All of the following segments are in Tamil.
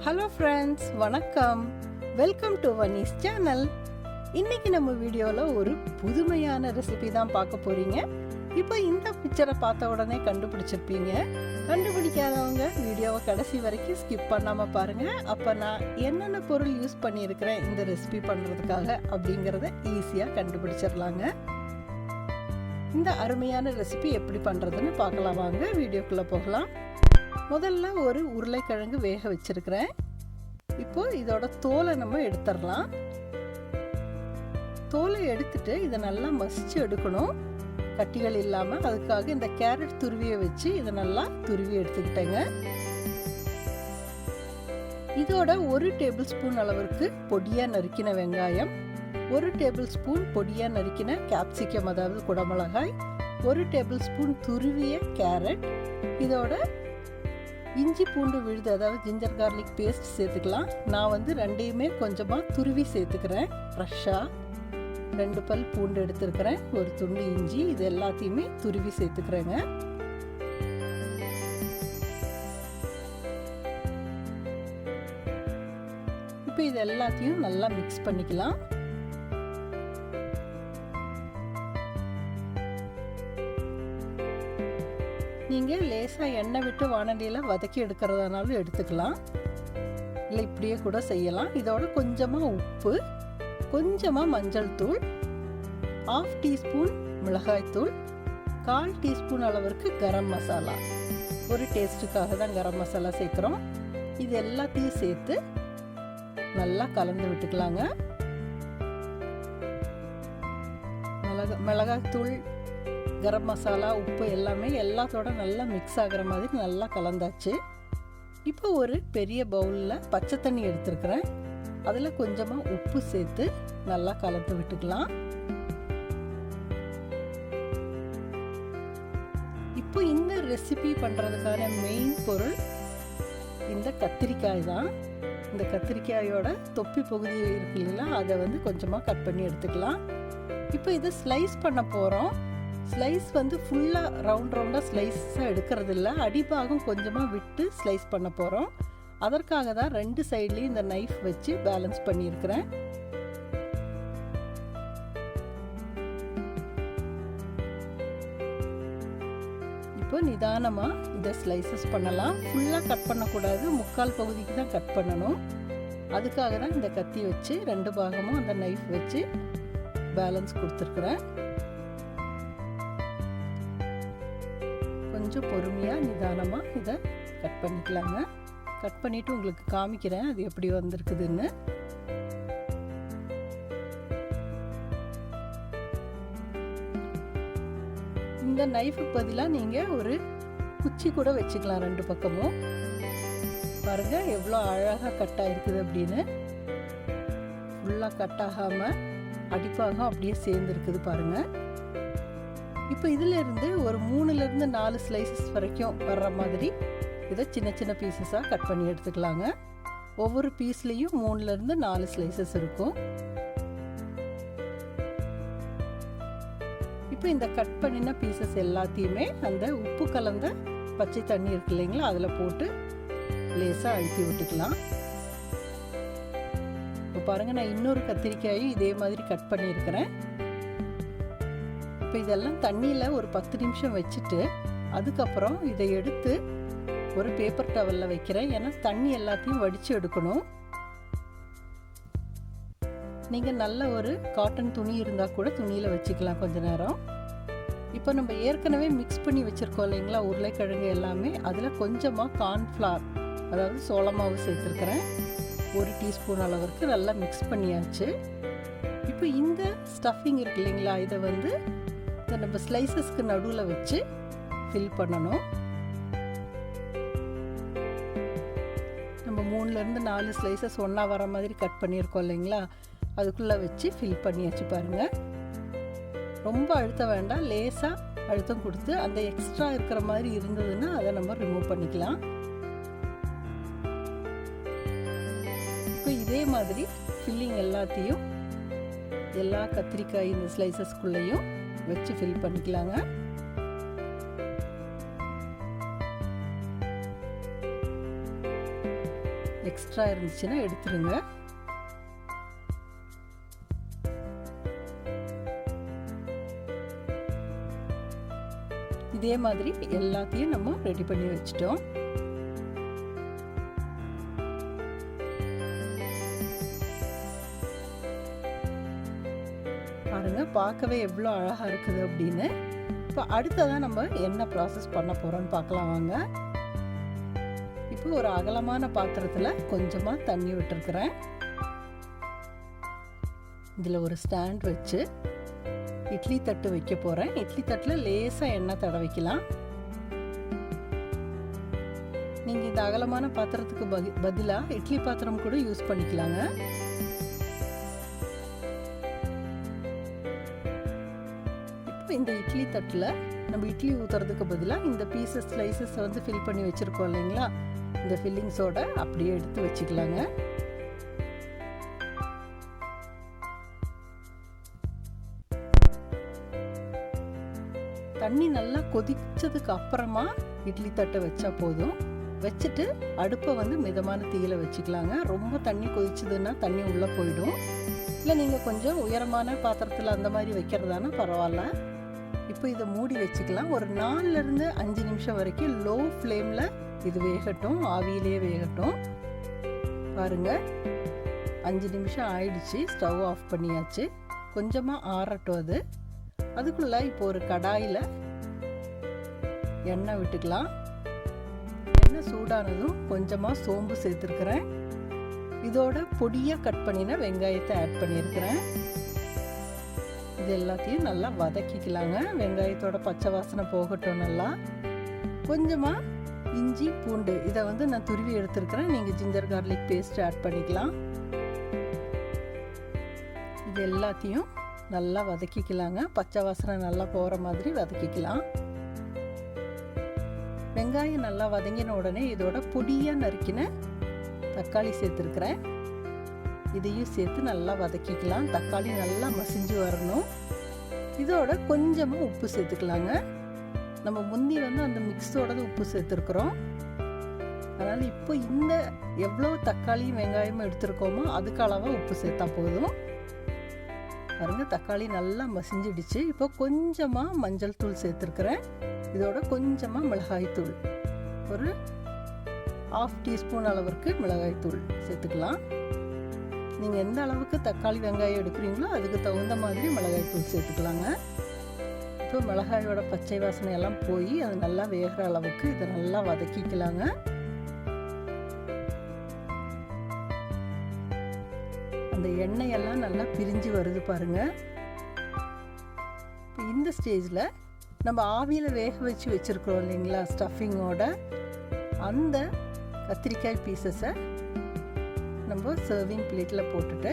ஹலோ ஃப்ரெண்ட்ஸ், வணக்கம். Welcome to Vani's channel. இன்னைக்கு நம்ம வீடியோவில் ஒரு புதுமையான ரெசிபி தான் பார்க்க போறீங்க. இப்போ இந்த பிக்சரை பார்த்த உடனே கண்டுபிடிச்சிருப்பீங்க. கண்டுபிடிக்காதவங்க வீடியோவை கடைசி வரைக்கும் ஸ்கிப் பண்ணாமல் பாருங்கள். அப்போ நான் என்னென்ன பொருள் யூஸ் பண்ணியிருக்கிறேன் இந்த ரெசிபி பண்ணுறதுக்காக அப்படிங்கிறத ஈஸியாக கண்டுபிடிச்சிடலாங்க. இந்த அருமையான ரெசிபி எப்படி பண்ணுறதுன்னு பார்க்கலாம். வாங்க வீடியோக்குள்ளே போகலாம். முதல்ல ஒரு உருளைக்கிழங்கு வேக வச்சிருக்கிறேன். இப்போ இதோட தோலை நம்ம எடுத்துடலாம். தோலை எடுத்துட்டு இதை நல்லா மசிச்சு எடுக்கணும், கட்டிகள் இல்லாமல். அதுக்காக இந்த கேரட் துருவியை வச்சு இதை நல்லா துருவி எடுத்துக்கிட்டேங்க. இதோட 1 டேபிள் ஸ்பூன் அளவிற்கு பொடியாக நறுக்கின வெங்காயம், 1 டேபிள் ஸ்பூன் பொடியாக நறுக்கின கேப்சிகம் அதாவது குடமிளகாய், 1 டேபிள் ஸ்பூன் துருவிய கேரட், இதோட இஞ்சி பூண்டு விழுது அதாவது ஜிஞ்சர் கார்லிக் பேஸ்ட் சேர்த்துக்கலாம். நான் வந்து ரெண்டையுமே கொஞ்சமாக துருவி சேர்த்துக்கிறேன். ஃப்ரெஷ்ஷாக 2 பல் பூண்டு எடுத்துருக்கிறேன், ஒரு துண்டு இஞ்சி, இது எல்லாத்தையுமே துருவி சேர்த்துக்கிறேங்க. இப்போ இது எல்லாத்தையும் நல்லா மிக்ஸ் பண்ணிக்கலாம். நீங்கள் லேசாக எண்ணெய் விட்டு வானலியில் வதக்கி எடுக்கிறதுனாலும் எடுத்துக்கலாம், இல்லை இப்படியே கூட செய்யலாம். இதோட கொஞ்சமாக உப்பு, கொஞ்சமாக மஞ்சள் தூள், 1/2 டீஸ்பூன் மிளகாய்த்தூள், 1/4 டீஸ்பூன் அளவிற்கு கரம் மசாலா. ஒரு டேஸ்ட்டுக்காக தான் கரம் மசாலா சேர்க்குறோம். இது எல்லாத்தையும் சேர்த்து நல்லா கலந்து விட்டுக்கலாங்க. மிளகாய்த்தூள், கரம் மசாலா, உப்பு எல்லாமே எல்லாத்தோட நல்லா மிக்ஸ் ஆகிற மாதிரி நல்லா கலந்தாச்சு. இப்போ ஒரு பெரிய பவுலில் பச்சை தண்ணி எடுத்துருக்கிறேன். அதில் கொஞ்சமாக உப்பு சேர்த்து நல்லா கலந்து விட்டுக்கலாம். இப்போ இந்த ரெசிபி பண்ணுறதுக்கான மெயின் பொருள் இந்த கத்திரிக்காய் தான். இந்த கத்திரிக்காயோட தொப்பி பகுதி இருக்கு இல்லைங்களா, அதை வந்து கொஞ்சமாக கட் பண்ணி எடுத்துக்கலாம். இப்போ இதை ஸ்லைஸ் பண்ண போகிறோம். ஸ்லைஸ் வந்து ஃபுல்லாக ரவுண்டாக ஸ்லைஸாக எடுக்கிறது இல்லை, அடிபாகம் கொஞ்சமாக விட்டு ஸ்லைஸ் பண்ண போகிறோம். அதற்காக தான் 2 சைட்லேயும் இந்த நைஃப் வச்சு பேலன்ஸ் பண்ணியிருக்கிறேன். இப்போ நிதானமாக இதை ஸ்லைசஸ் பண்ணலாம். ஃபுல்லாக கட் பண்ணக்கூடாது, 3/4 பகுதிக்கு தான் கட் பண்ணணும். அதுக்காக தான் இந்த கத்தி வச்சு 2 பாகமும் அந்த நைஃப் வச்சு பேலன்ஸ் கொடுத்துருக்குறேன். கொஞ்சம் பொறுமையாக நிதானமாக இதை கட் பண்ணிக்கலாங்க. கட் பண்ணிவிட்டு உங்களுக்கு காமிக்கிறேன் அது எப்படி வந்திருக்குதுன்னு. இந்த நைஃபுக்கு பதிலாக நீங்கள் ஒரு குச்சி கூட வச்சுக்கலாம் 2 பக்கமும். பாருங்கள் எவ்வளோ அழகாக கட் ஆகிருக்குது அப்படின்னு. ஃபுல்லாக கட் ஆகாமல் அடிப்பாகம் அப்படியே சேர்ந்துருக்குது பாருங்கள். இப்போ இதிலிருந்து ஒரு 3லேருந்து 4 ஸ்லைசஸ் வரைக்கும் வர்ற மாதிரி இதை சின்ன சின்ன பீசஸாக கட் பண்ணி எடுத்துக்கலாங்க. ஒவ்வொரு பீஸ்லேயும் 3லேருந்து 4 ஸ்லைசஸ் இருக்கும். இப்போ இந்த கட் பண்ணின பீசஸ் எல்லாத்தையுமே அந்த உப்பு கலந்த பச்சை தண்ணி இருக்கு இல்லைங்களா, அதில் போட்டு லேசாக அழுத்தி விட்டுக்கலாம். இப்போ பாருங்கள், நான் இன்னொரு கத்திரிக்காயும் இதே மாதிரி கட் பண்ணியிருக்கிறேன். இப்போ இதெல்லாம் தண்ணியில் ஒரு 10 நிமிஷம் வச்சுட்டு அதுக்கப்புறம் இதை எடுத்து ஒரு பேப்பர் டவலில் வைக்கிறேன். ஏன்னா தண்ணி எல்லாத்தையும் வடித்து எடுக்கணும். நீங்கள் நல்ல ஒரு காட்டன் துணி இருந்தால் கூட துணியில் வச்சுக்கலாம் கொஞ்ச நேரம். இப்போ நம்ம ஏற்கனவே மிக்ஸ் பண்ணி வச்சுருக்கோம் இல்லைங்களா உருளைக்கிழங்கு எல்லாமே, அதில் கொஞ்சமாக கார்ன்ஃப்ளவர் அதாவது சோள மாவு சேர்த்துருக்கிறேன். 1 டீஸ்பூன் அளவிற்கு நல்லா மிக்ஸ் பண்ணியாச்சு. இப்போ இந்த ஸ்டஃபிங் இருக்கு இல்லைங்களா, இதை வந்து நம்ம ஸ்லைசஸ்க்கு நடுவில் வச்சு ஃபில் பண்ணணும். நம்ம 3லேருந்து 4 ஸ்லைசஸ் ஒன்றா வர மாதிரி கட் பண்ணியிருக்கோம் இல்லைங்களா, அதுக்குள்ளே வச்சு ஃபில் பண்ணியாச்சு பாருங்கள். ரொம்ப அழுத்த வேண்டாம், லேசாக அழுத்தம் கொடுத்து அந்த எக்ஸ்ட்ரா இருக்கிற மாதிரி இருந்ததுன்னா அதை நம்ம ரிமூவ் பண்ணிக்கலாம். இப்போ இதே மாதிரி ஃபில்லிங் எல்லாத்தையும் எல்லா கத்திரிக்காய் இந்த ஸ்லைசஸ்குள்ளேயும் வச்சு ஃபில் பண்ணிக்கலாங்க. எக்ஸ்ட்ரா இருந்துச்சுன்னா எடுத்துருங்க. இதே மாதிரி எல்லாத்தையும் நம்ம ரெடி பண்ணி வச்சிட்டோம். பாருங்க, பார்க்கவே எவ்வளோ அழகா இருக்குது அப்படின்னு. இப்போ அடுத்ததான் நம்ம என்ன ப்ராசஸ் பண்ண போறோம்னு பார்க்கலாம் வாங்க. இப்போ ஒரு அகலமான பாத்திரத்தில் கொஞ்சமாக தண்ணி விட்டுருக்குறேன். இதில் ஒரு ஸ்டாண்ட் வச்சு இட்லி தட்டு வைக்க போகிறேன். இட்லி தட்டில் லேசாக எண்ணெய் தடவிக்கலாம். நீங்கள் இந்த அகலமான பாத்திரத்துக்கு பதிலாக இட்லி பாத்திரம் கூட யூஸ் பண்ணிக்கலாங்க. இப்போ இந்த இட்லி தட்டில் நம்ம இட்லி ஊற்றுறதுக்கு பதிலாக இந்த பீசஸ் ஸ்லைசஸ் வந்து ஃபில் பண்ணி வச்சுருக்கோம் இல்லைங்களா, இந்த ஃபில்லிங்ஸோட அப்படியே எடுத்து வச்சுக்கலாங்க. தண்ணி நல்லா கொதிச்சதுக்கு அப்புறமா இட்லி தட்டை வச்சா போதும். வச்சுட்டு அடுப்பை வந்து மிதமான தீயில வச்சுக்கலாங்க. ரொம்ப தண்ணி கொதிச்சதுன்னா தண்ணி உள்ளே போயிடும். இல்லை நீங்கள் கொஞ்சம் உயரமான பாத்திரத்தில் அந்த மாதிரி வைக்கிறதானா பரவாயில்ல. இப்போ இதை மூடி வச்சுக்கலாம். ஒரு 4லேருந்து 5 நிமிஷம் வரைக்கும் லோ ஃப்ளேமில் இது வேகட்டும், ஆவியிலே வேகட்டும். பாருங்கள், 5 நிமிஷம் ஆயிடுச்சு. ஸ்டவ் ஆஃப் பண்ணியாச்சு. கொஞ்சமாக ஆறட்டும். அதுக்குள்ள இப்போ ஒரு கடாயில் எண்ணெய் விட்டுக்கலாம். எண்ணெய் சூடானதும் கொஞ்சமாக சோம்பு சேர்த்துருக்குறேன். இதோட பொடியாக கட் பண்ணின வெங்காயத்தை ஆட் பண்ணியிருக்கிறேன். இது எல்லாத்தையும் நல்லா வதக்கிக்கலாங்க. வெங்காயத்தோட பச்சை வாசனை போகட்டும். நல்லா கொஞ்சமாக இஞ்சி பூண்டு இதை வந்து நான் துருவி எடுத்துருக்கிறேன். நீங்கள் ஜிஞ்சர் கார்லிக் பேஸ்ட் ஆட் பண்ணிக்கலாம். இது எல்லாத்தையும் நல்லா வதக்கிக்கலாங்க. பச்சை வாசனை நல்லா போகிற மாதிரி வதக்கிக்கலாம். வெங்காயம் நல்லா வதங்கின உடனே இதோட பொடியாக நறுக்கின தக்காளி சேர்த்துருக்குறேன். இதையும் சேர்த்து நல்லா வதக்கிக்கலாம். தக்காளி நல்லா மசிஞ்சு வரணும். இதோட கொஞ்சமாக உப்பு சேர்த்துக்கலாங்க. நம்ம முந்தி வந்து அந்த மிக்ஸோட உப்பு சேர்த்துருக்குறோம். அதனால் இப்போ இந்த எவ்வளோ தக்காளியும் வெங்காயமும் எடுத்துருக்கோமோ அதுக்கு அளவாக உப்பு சேர்த்தா போதும். பாருங்க, தக்காளி நல்லா மசிஞ்சிடுச்சு. இப்போ கொஞ்சமாக மஞ்சள் தூள் சேர்த்துருக்குறேன். இதோட கொஞ்சமாக மிளகாய் தூள், ஒரு 1/2 டீஸ்பூன் அளவிற்கு மிளகாய் தூள் சேர்த்துக்கலாம். நீங்கள் எந்த அளவுக்கு தக்காளி வெங்காயம் எடுக்கிறீங்களோ அதுக்கு தகுந்த மாதிரி மிளகாய் தூள் சேர்த்துக்கலாங்க. இப்போ மிளகாயோட பச்சை வாசனை எல்லாம் போய் அது நல்லா வேகிற அளவுக்கு இதை நல்லா வதக்கிக்கலாங்க. அந்த எண்ணெயெல்லாம் நல்லா பிரிஞ்சு வருது பாருங்க. இப்போ இந்த ஸ்டேஜில் நம்ம ஆவியில் வேக வச்சு வச்சுருக்கிறோம் இல்லைங்களா ஸ்டஃபிங்கோட, அந்த கத்திரிக்காய் பீசஸை நம்ம சர்விங் பிளேட்டில் போட்டுட்டு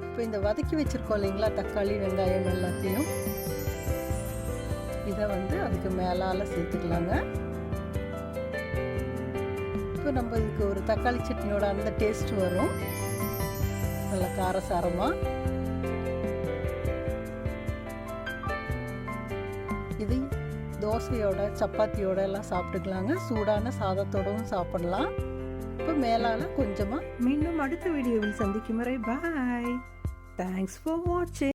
இப்போ இந்த வதக்கி வச்சுருக்கோம் இல்லைங்களா தக்காளி வெங்காயம் எல்லாத்தையும் இதை வந்து அதுக்கு மேலால் சேர்த்துக்கலாங்க. இப்போ நம்ம இதுக்கு ஒரு தக்காளி சட்னியோட அந்த டேஸ்ட் வரும், நல்ல காரசாரமாக. இது தோசையோட சப்பாத்தியோட எல்லாம் சாப்பிட்டுக்கலாங்க. சூடான சாதத்தோடவும் சாப்பிடலாம். இப்போ மேலால் கொஞ்சமாக. மீண்டும் அடுத்த வீடியோவில் சந்திக்கும் வரை பாய். தேங்க்ஸ் ஃபார் வாட்சிங்.